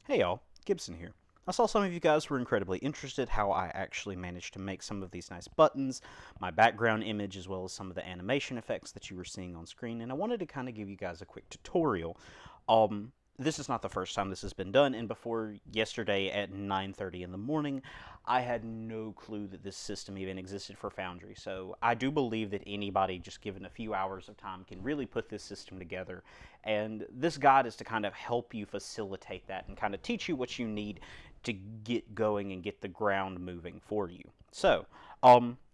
Hey y'all, Gibson here. I saw some of you guys were incredibly interested how I actually managed to make some of these nice buttons, my background image, as well as some of the animation effects that you were seeing on screen, and I wanted to kind of give you guys a quick tutorial. This is not the first time this has been done, and before yesterday at 9:30 in the morning, I had no clue that this system even existed for Foundry. So I do believe that anybody, just given a few hours of time, can really put this system together. And this guide is to kind of help you facilitate that and kind of teach you what you need to get going and get the ground moving for you. So,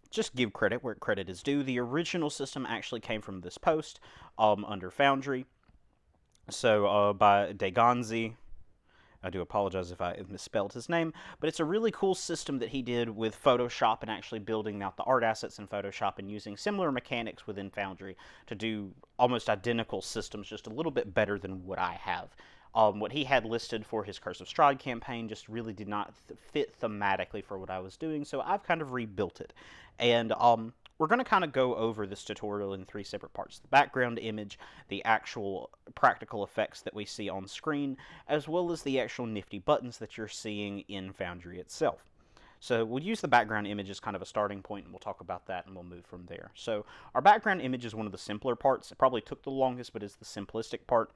just give credit where credit is due. The original system actually came from this post under Foundry. So, by Dagonzi. I do apologize if I misspelled his name, but it's a really cool system that he did with Photoshop and actually building out the art assets in Photoshop and using similar mechanics within Foundry to do almost identical systems, just a little bit better than what I have. What he had listed for his Curse of Strahd campaign just really did not fit thematically for what I was doing, so I've kind of rebuilt it. And we're going to kind of go over this tutorial in three separate parts: the background image, the actual practical effects that we see on screen, as well as the actual nifty buttons that you're seeing in Foundry itself. So we'll use the background image as kind of a starting point, and we'll talk about that, and we'll move from there. So our background image is one of the simpler parts. It probably took the longest, but it's the simplistic part.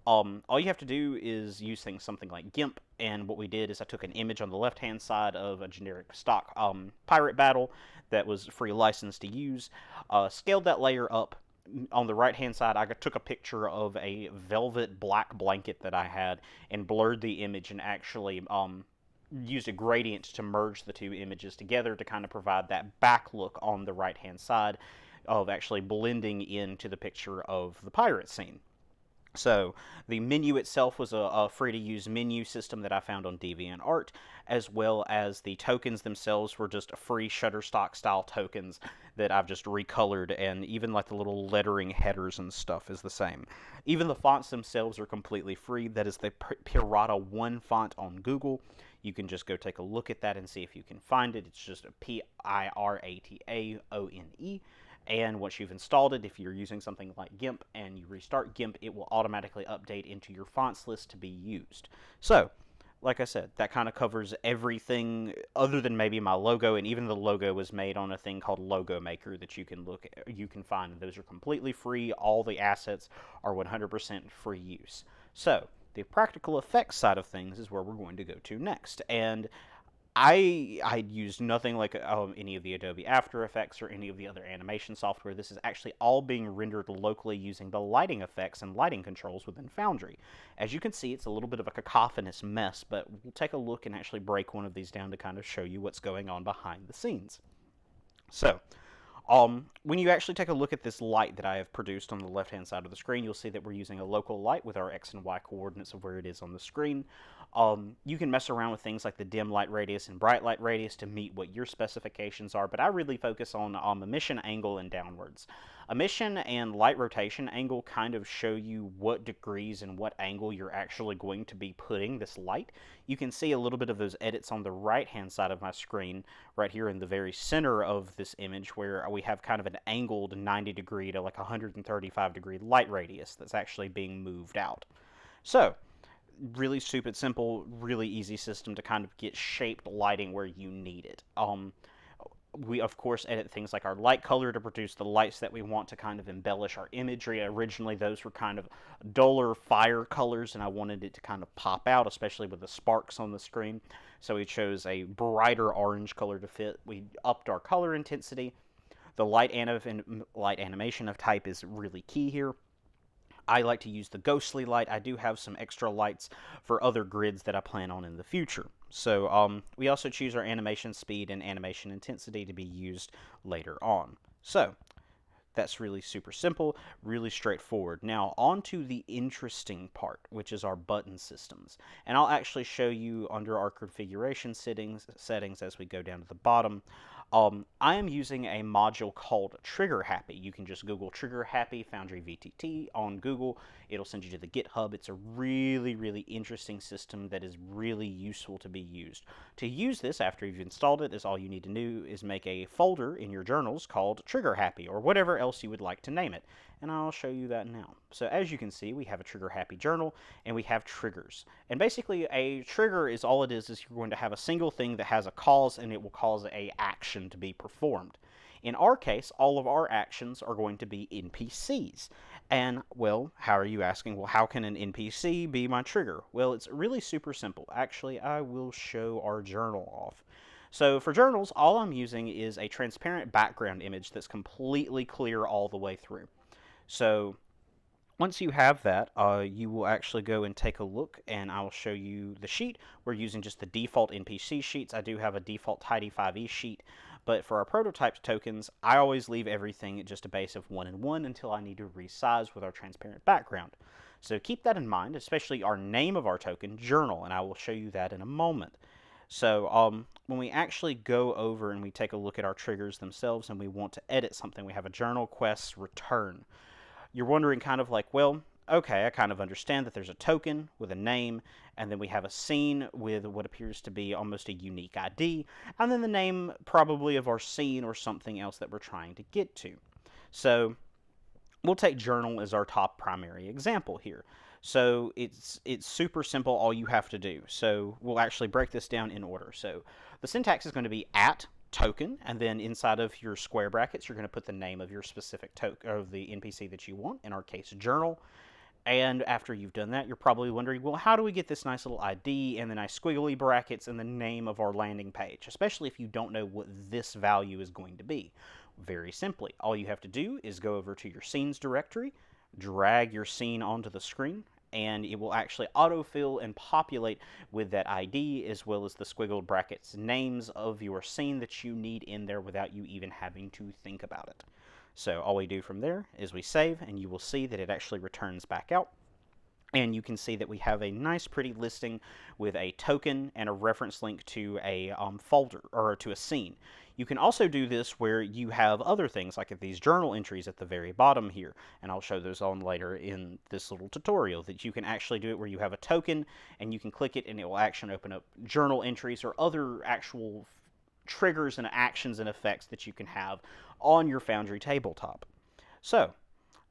All you have to do is use something like GIMP, and what we did is I took an image on the left-hand side of a generic stock pirate battle that was free license to use, scaled that layer up. On the right-hand side, I took a picture of a velvet black blanket that I had and blurred the image and actually used a gradient to merge the two images together to kind of provide that back look on the right-hand side of actually blending into the picture of the pirate scene. So the menu itself was a free-to-use menu system that I found on DeviantArt, as well as the tokens themselves were just free Shutterstock style tokens that I've just recolored, and even like the little lettering headers and stuff is the same. Even the fonts themselves are completely free. That is the Pirata 1 font on Google. You can just go take a look at that and see if you can find it. It's just a Pirataone. And once you've installed it, if you're using something like GIMP and you restart GIMP, it will automatically update into your fonts list to be used. So, like I said, that kind of covers everything other than maybe my logo, and even the logo was made on a thing called Logo Maker that you can find. Those are completely free. All the assets are 100% free use. So, the practical effects side of things is where we're going to go to next. And I used nothing like any of the Adobe After Effects or any of the other animation software. This is actually all being rendered locally using the lighting effects and lighting controls within Foundry. As you can see, it's a little bit of a cacophonous mess, but we'll take a look and actually break one of these down to kind of show you what's going on behind the scenes. So, when you actually take a look at this light that I have produced on the left-hand side of the screen, you'll see that we're using a local light with our X and Y coordinates of where it is on the screen. You can mess around with things like the dim light radius and bright light radius to meet what your specifications are, but I really focus on emission angle and downwards. Emission and light rotation angle kind of show you what degrees and what angle you're actually going to be putting this light. You can see a little bit of those edits on the right-hand side of my screen, right here in the very center of this image, where we have kind of an angled 90 degree to like 135 degree light radius that's actually being moved out. So, really stupid simple, really easy system to kind of get shaped lighting where you need it. We of course edit things like our light color to produce the lights that we want to kind of embellish our imagery. Originally those were kind of duller fire colors, and I wanted it to kind of pop out, especially with the sparks on the screen. So we chose a brighter orange color to fit. We upped our color intensity. The light animation of type is really key here. I like to use the ghostly light. I do have some extra lights for other grids that I plan on in the future. So we also choose our animation speed and animation intensity to be used later on. So that's really super simple, really straightforward. Now, on to the interesting part, which is our button systems. And I'll actually show you under our configuration settings as we go down to the bottom. I am using a module called Trigger Happy. You can just Google Trigger Happy Foundry VTT on Google. It'll send you to the GitHub. It's a really, really interesting system that is really useful to be used. To use this after you've installed it, is all you need to do is make a folder in your journals called Trigger Happy, or whatever else you would like to name it. and I'll show you that now. So as you can see, we have a trigger happy journal, and we have triggers. And basically a trigger is all it is you're going to have a single thing that has a cause, and it will cause a action to be performed. In our case, all of our actions are going to be NPCs. And, well, how are you asking? Well, how can an NPC be my trigger? Well, it's really super simple. Actually, I will show our journal off. So for journals, all I'm using is a transparent background image that's completely clear all the way through. So once you have that, you will actually go and take a look, and I'll show you the sheet. We're using just the default NPC sheets. I do have a default Tidy5e sheet, but for our prototype tokens, I always leave everything at just a base of 1 and 1 until I need to resize with our transparent background. So keep that in mind, especially our name of our token, journal, and I will show you that in a moment. So when we actually go over and we take a look at our triggers themselves and we want to edit something, we have a journal quest return. You're wondering kind of like, well, okay, I kind of understand that there's a token with a name, and then we have a scene with what appears to be almost a unique ID, and then the name probably of our scene or something else that we're trying to get to. So we'll take journal as our top primary example here. So it's super simple, all you have to do. So we'll actually break this down in order. So the syntax is going to be at token, and then inside of your square brackets, you're going to put the name of your specific token, of the NPC that you want, in our case, journal. And after you've done that, you're probably wondering, well, how do we get this nice little ID and the nice squiggly brackets and the name of our landing page, especially if you don't know what this value is going to be? Very simply, all you have to do is go over to your scenes directory, drag your scene onto the screen, and it will actually autofill and populate with that ID as well as the squiggled brackets names of your scene that you need in there without you even having to think about it. So all we do from there is we save, and you will see that it actually returns back out. And you can see that we have a nice pretty listing with a token and a reference link to a folder or to a scene. You can also do this where you have other things like these journal entries at the very bottom here, and I'll show those on later in this little tutorial, that you can actually do it where you have a token and you can click it and it will actually open up journal entries or other actual triggers and actions and effects that you can have on your Foundry tabletop. So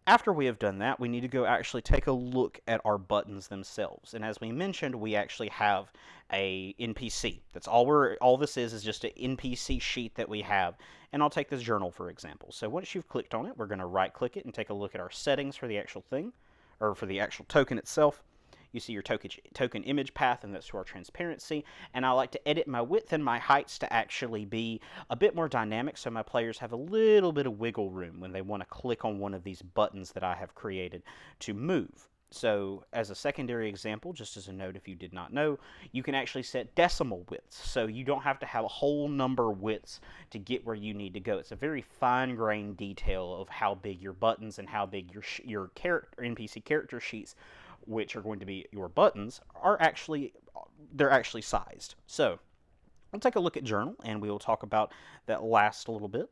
after we have done that, we need to go actually take a look at our buttons themselves. And as we mentioned, we actually have a NPC. That's all this is just an NPC sheet that we have. And I'll take this journal for example. So once you've clicked on it, we're going to right click it and take a look at our settings for the actual thing, or for the actual token itself. You see your token image path, and that's to our transparency. And I like to edit my width and my heights to actually be a bit more dynamic, so my players have a little bit of wiggle room when they want to click on one of these buttons that I have created to move. So as a secondary example, just as a note if you did not know, you can actually set decimal widths. So you don't have to have a whole number widths to get where you need to go. It's a very fine-grained detail of how big your buttons and how big your NPC character sheets, which are going to be your buttons, they're actually sized. So we'll take a look at journal, and we will talk about that last a little bit.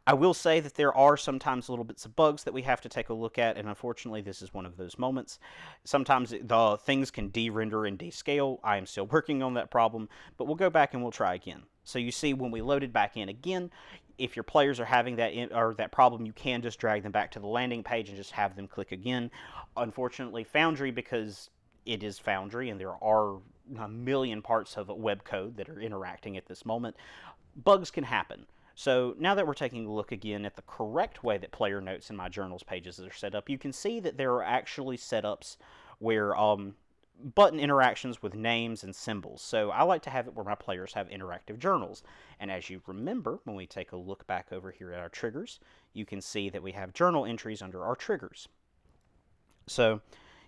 I will say that there are sometimes little bits of bugs that we have to take a look at, and unfortunately this is one of those moments. Sometimes the things can de-render and descale. I am still working on that problem, but we'll go back and we'll try again. So you see when we loaded back in again, if your players are having that problem, you can just drag them back to the landing page and just have them click again. Unfortunately, Foundry, because it is Foundry and there are a million parts of web code that are interacting at this moment, bugs can happen. So now that we're taking a look again at the correct way that player notes in my journals pages are set up, you can see that there are actually setups where button interactions with names and symbols. So I like to have it where my players have interactive journals. And as you remember, when we take a look back over here at our triggers, you can see that we have journal entries under our triggers. So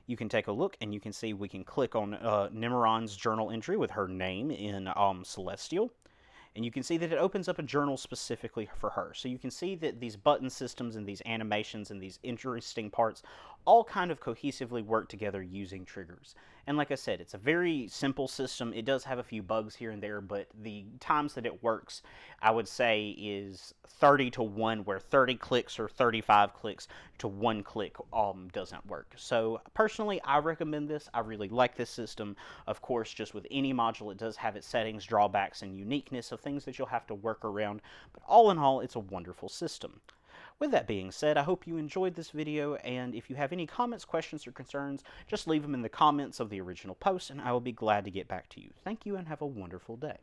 you can take a look and you can see we can click on Nimeron's journal entry with her name in Celestial. And you can see that it opens up a journal specifically for her. So you can see that these button systems and these animations and these interesting parts all kind of cohesively work together using triggers. And like I said, it's a very simple system. It does have a few bugs here and there, but the times that it works, I would say, is 30 to 1, where 30 clicks or 35 clicks to 1 click doesn't work. So personally, I recommend this. I really like this system. Of course, just with any module, it does have its settings, drawbacks, and uniqueness of things that you'll have to work around. But all in all, it's a wonderful system. With that being said, I hope you enjoyed this video, and if you have any comments, questions, or concerns, just leave them in the comments of the original post, and I will be glad to get back to you. Thank you, and have a wonderful day.